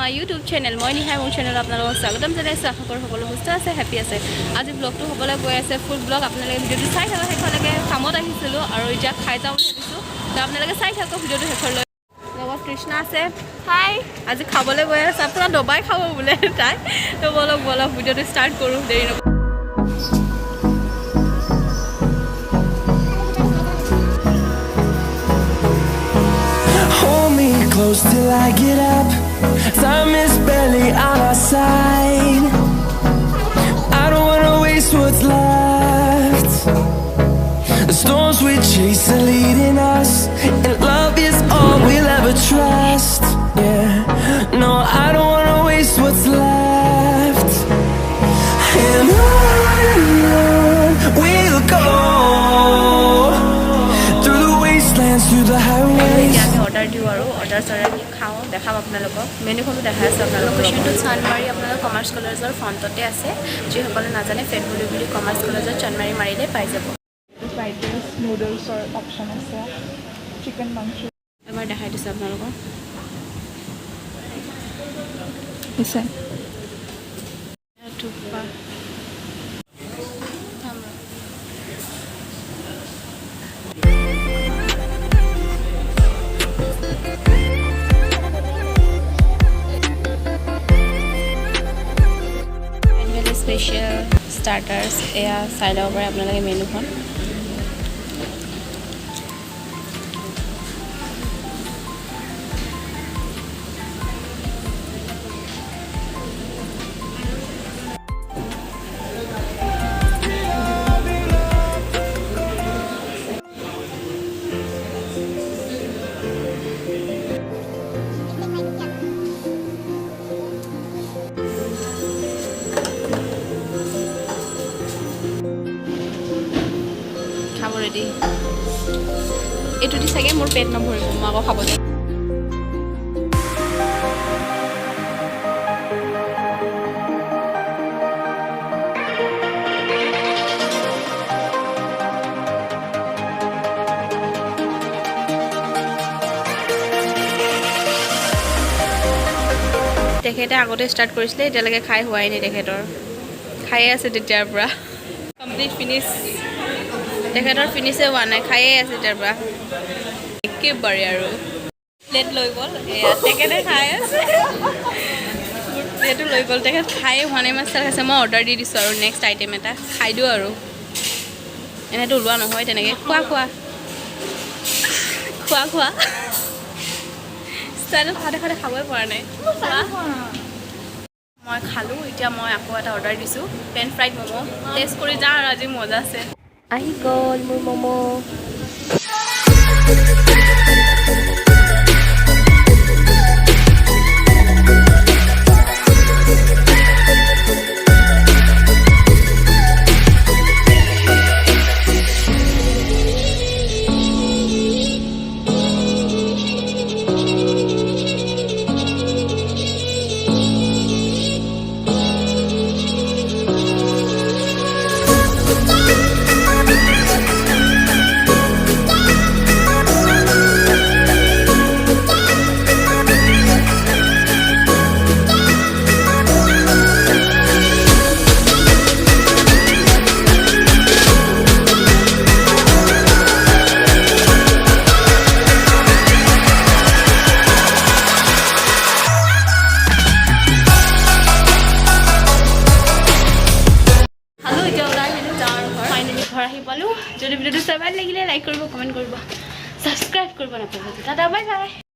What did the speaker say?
My YouTube channel মই নিহাই মোৰ চেনেলত আপোনালোকক স্বাগতম জনাইছোঁ আশা কৰোঁ সকলো সুস্থ আছে হেপী আছে আজি ব্লগটো হ'বলৈ গৈ আছে ফুড ব্লগ আপোনালোকে ভিডিঅ'টো চাই থাকক শেষলৈকে কামত আহিছিলোঁ আৰু এতিয়া খাই যাওঁ বুলি ভাবিছোঁ তো আপোনালোকে চাই থাকক ভিডিঅ'টো শেষলৈ লগত কৃষ্ণা আছে হাই আজি খাবলৈ গৈ আছে আপোনাৰ দবাই খাব বোলে তাই তো বলক ভিডিঅ'টো ষ্টাৰ্ট কৰোঁ দেৰি নকৰোঁ Close till I get up. Time is barely on our side. I don't wanna waste what's left. The storms we chase are leading us, and love is all we'll ever trust. Yeah, no, I don't wanna waste what's left. And on we'll go through the wastelands, through the highways. Order দিওঁ আৰু order খাওঁ দেখাম আপোনালোকক মেনুখনো দেখাই আছোঁ আপোনালোকক লোকেশ্যনটো চান্দমাৰি আপোনালোকৰ commerce কলেজৰ ফ্ৰণ্টতে আছে যিসকলে নাজানে ফেটবুলি বুলি কমাৰ্চ কলেজৰ চান্দমাৰি মাৰিলে পাই যাব ফ্ৰাইড ৰাইচ নুডলছৰ অপশ্যন আছে চিকেন মাংস এবাৰ দেখাই দিছোঁ আপোনালোকক হৈছে থুপা স্পেচিয়েল ষ্টাৰ্টাৰ্ছ এয়া চাই ল'ব পাৰে আপোনালোকে মেনুখন ৰেডি এইটো দি চাগে মোৰ পেট নভৰিব মই আকৌ খাব দিম তেখেতে আগতে ষ্টাৰ্ট কৰিছিলে এতিয়ালৈকে খাই হোৱাই নাই তেখেতৰ খায়ে আছে তেতিয়াৰ পৰা কমপ্লিট ফিনিছ তেখেতৰ ফিনিছে হোৱা নাই খায়ে আছে তাৰ পৰা একেবাৰে আৰু প্লেট লৈ গ'ল এয়া তেখেতে খাই আছে প্লেটো লৈ গ'ল তেখেত খায়ে হোৱা নাই মাছ খাইছে মই অৰ্ডাৰ দি দিছোঁ আৰু নেক্সট আইটেম এটা খাই দিওঁ আৰু এনেতো ওলোৱা নহয় তেনেকৈ খোৱা ষ্টাইলত খাওঁতে খাবই পৰা নাই মই খালোঁ এতিয়া মই আকৌ এটা অৰ্ডাৰ দিছোঁ পেন ফ্ৰাইড ম'ম' টেষ্ট কৰি যাওঁ আৰু আজি মজা আছে আহি গ'ল মোৰ ম'ম' যদি ভিডিঅ'টো চাই ভাল লাগিলে লাইক কৰিব কমেণ্ট কৰিব ছাবস্ক্ৰাইব কৰিব নাপাহৰিব দাদা বাই বাই